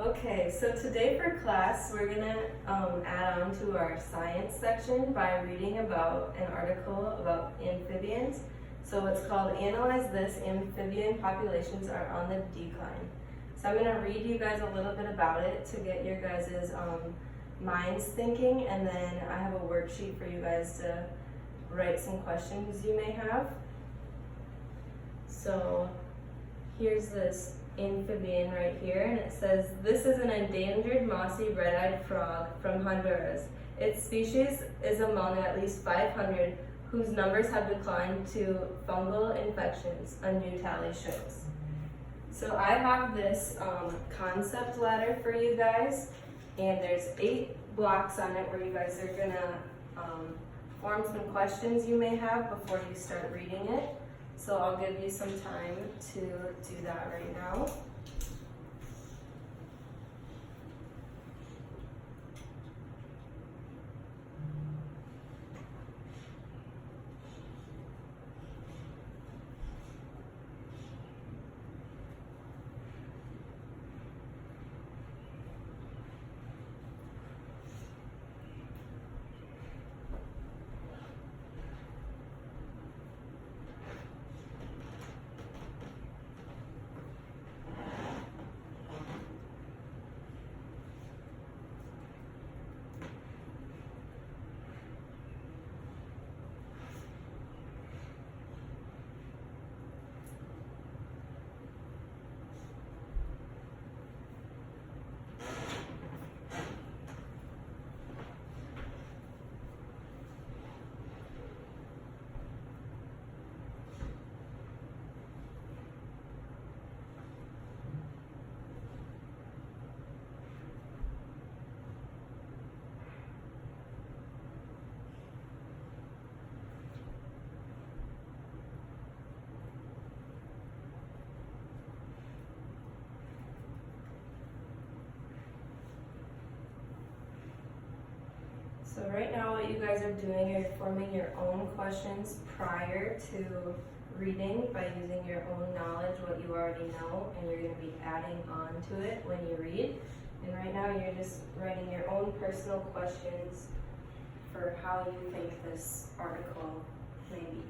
Okay, so today for class, we're gonna add on to our science section by reading about an article about amphibians. So it's called Analyze This, Amphibian Populations Are on the Decline. So I'm gonna read you guys a little bit about it to get your guys' minds thinking, and then I have a worksheet for you guys to write some questions you may have. So here's this amphibian right here, and it says, this is an endangered mossy red-eyed frog from Honduras. Its species is among at least 500 whose numbers have declined to fungal infections, a new tally shows. So I have this concept ladder for you guys, and there's 8 blocks on it where you guys are gonna form some questions you may have before you start reading it. So I'll give you some time to do that right now. So right now what you guys are doing, you're forming your own questions prior to reading by using your own knowledge, what you already know, and you're going to be adding on to it when you read. And right now you're just writing your own personal questions for how you think this article may be.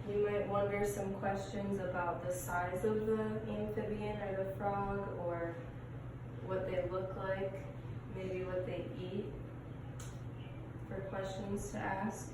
You might wonder some questions about the size of the amphibian or the frog, or what they look like, maybe what they eat, for questions to ask.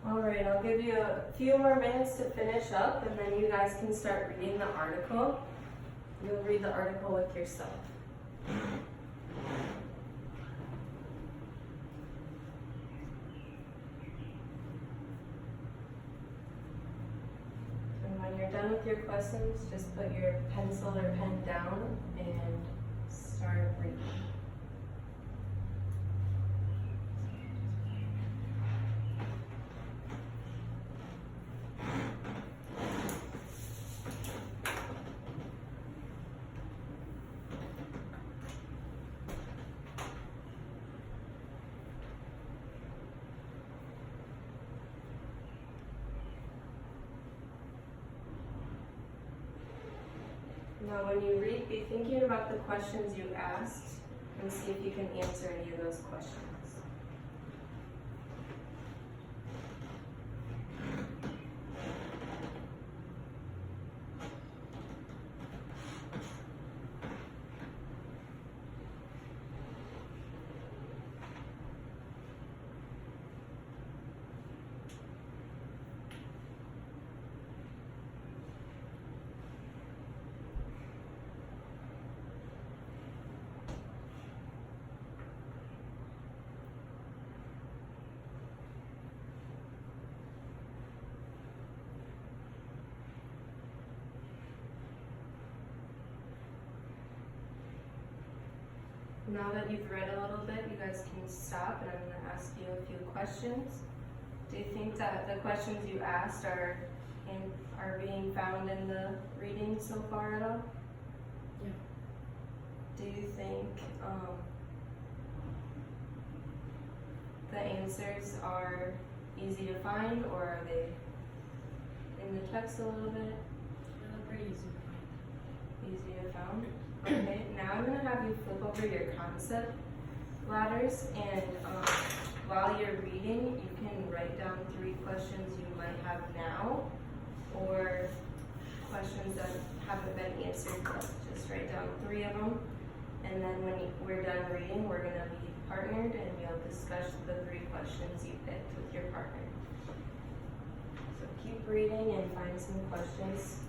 All right, I'll give you a few more minutes to finish up, and then you guys can start reading the article. You'll read the article with yourself. And when you're done with your questions, just put your pencil or pen down and start reading. Now when you read, be thinking about the questions you asked and see if you can answer any of those questions. Now that you've read a little bit, you guys can stop and I'm going to ask you a few questions. Do you think that the questions you asked are being found in the reading so far at all? Yeah. Do you think the answers are easy to find, or are they in the text a little bit? Yeah, they're pretty easy to find. Easy to find? Okay, now I'm going to have you flip over your concept ladders, and while you're reading, you can write down 3 questions you might have now, or questions that haven't been answered yet. Just write down 3 of them, and then when we're done reading, we're going to be partnered, and you'll discuss the 3 questions you picked with your partner. So keep reading and find some questions.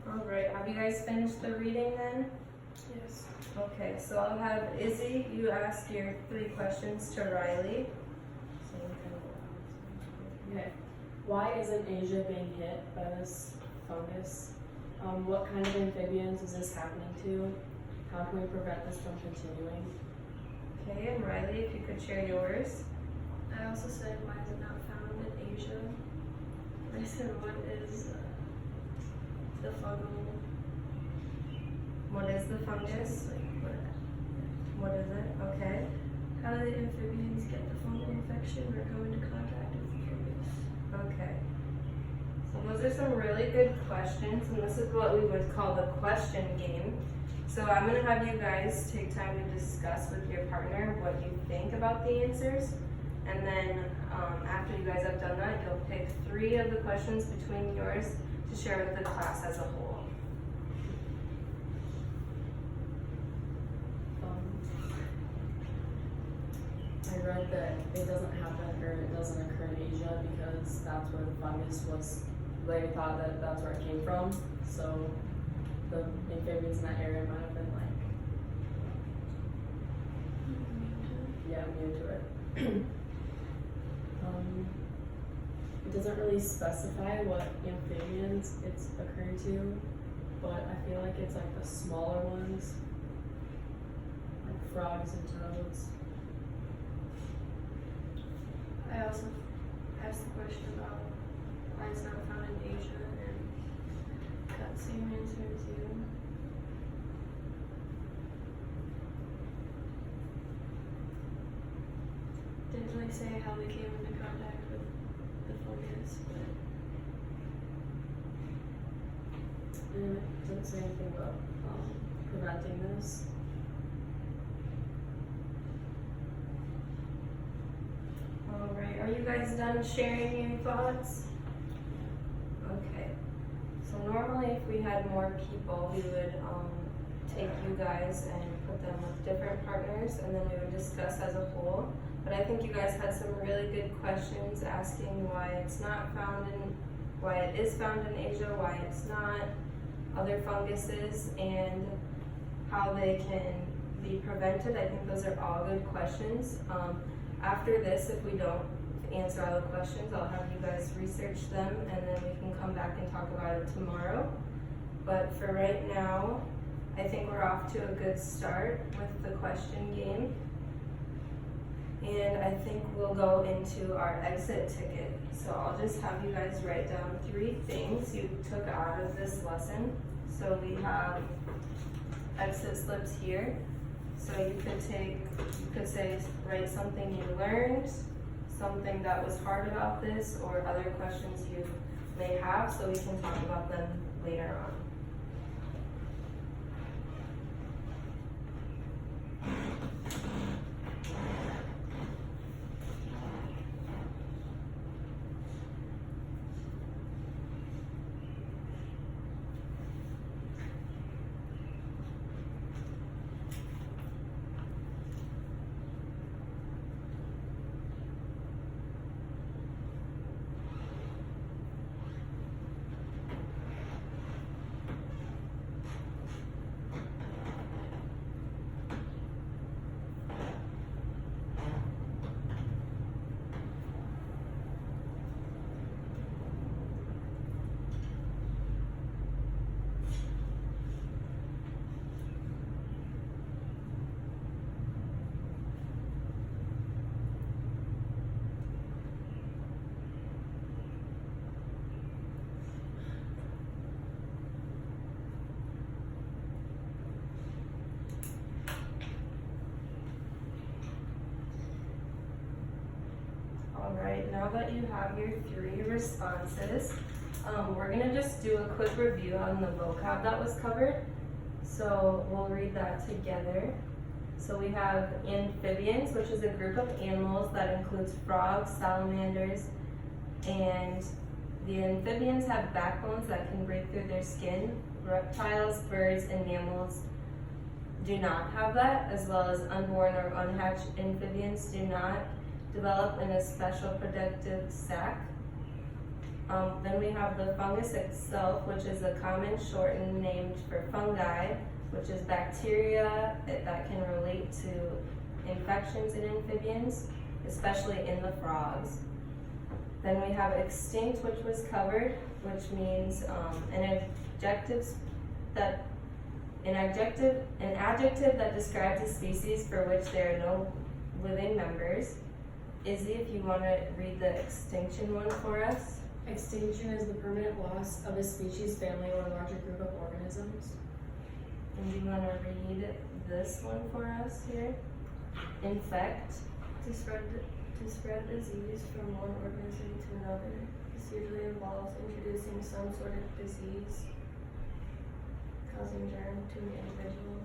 Alright, have you guys finished the reading then? Yes. Okay, so I'll have Izzy, you ask your 3 questions to Riley. Okay. Why isn't Asia being hit by this fungus? What kind of amphibians is this happening to? How can we prevent this from continuing? Okay, and Riley, if you could share yours. I also said, why is it not found in Asia? I said, what is the fungal? What is the fungus? Like, What is it? Okay. how do the amphibians get the fungal infection or come into contact with the fungus? Okay. So those are some really good questions, and this is what we would call the question game. So I'm going to have you guys take time to discuss with your partner what you think about the answers. And then after you guys have done that, you'll pick 3 of the questions between yours to share with the class as a whole. I read that it doesn't happen or it doesn't occur in Asia because that's where the fungus was. They thought that that's where it came from. So the amphibians in that area might have been like, yeah, immune to it. It doesn't really specify what amphibians it's occurring to, but I feel like it's like the smaller ones, like frogs and toads. I also asked the question about why it's not found in Asia and got the same answer as you. Didn't really say how they came into contact with the fungus, but And it doesn't say anything about preventing this. Alright, are you guys done sharing your thoughts? Okay. So normally if we had more people, we would take you guys and put them with different partners and then we would discuss as a whole. But I think you guys had some really good questions asking why it's not found in, why it is found in Asia, why it's not, other funguses, and how they can be prevented. I think those are all good questions. After this, if we don't answer all the questions, I'll have you guys research them and then we can come back and talk about it tomorrow. But for right now, I think we're off to a good start with the question game. And I think we'll go into our exit ticket. So I'll just have you guys write down 3 things you took out of this lesson. So we have exit slips here. So you could say, write something you learned, something that was hard about this, or other questions you may have, so we can talk about them later on. Alright, now that you have your 3 responses, we're gonna just do a quick review on the vocab that was covered. So we'll read that together. So we have amphibians, which is a group of animals that includes frogs, salamanders, and the amphibians have backbones that can break through their skin. Reptiles, birds, and mammals do not have that, as well as unborn or unhatched amphibians do not develop in a special protective sac. Then we have the fungus itself, which is a common shortened name for fungi, which is bacteria that can relate to infections in amphibians, especially in the frogs. Then we have extinct, which was covered, which means an adjective that describes a species for which there are no living members. Izzy, if you want to read the extinction one for us. Extinction is the permanent loss of a species, family, or larger group of organisms. And you want to read this one for us here? Infect. to spread disease from one organism to another. This usually involves introducing some sort of disease causing germ to an individual.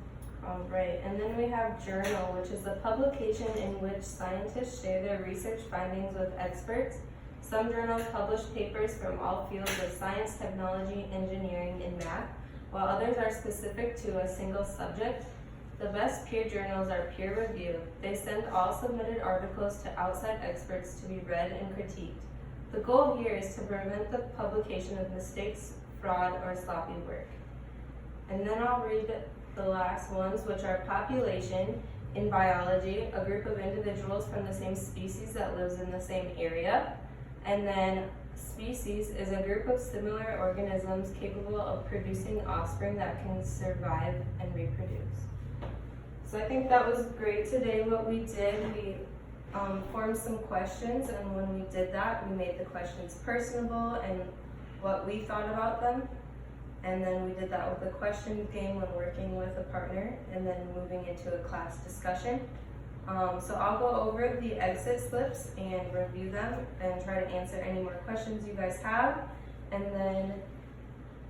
All right, and then we have journal, which is the publication in which scientists share their research findings with experts. Some journals publish papers from all fields of science, technology, engineering, and math, while others are specific to a single subject. The best peer journals are peer-reviewed. They send all submitted articles to outside experts to be read and critiqued. The goal here is to prevent the publication of mistakes, fraud, or sloppy work. And then I'll read the last ones, which are population. In biology, a group of individuals from the same species that lives in the same area. And then species is a group of similar organisms capable of producing offspring that can survive and reproduce. So I think that was great today. What we did, we formed some questions, and when we did that, we made the questions personable and what we thought about them. And then we did that with the question game when working with a partner, and then moving into a class discussion. So I'll go over the exit slips and review them and try to answer any more questions you guys have. And then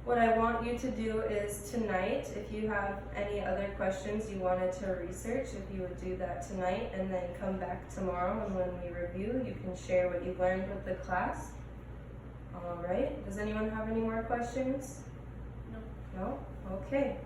what I want you to do is tonight, if you have any other questions you wanted to research, if you would do that tonight and then come back tomorrow, and when we review, you can share what you learned with the class. All right, does anyone have any more questions? No? Okay.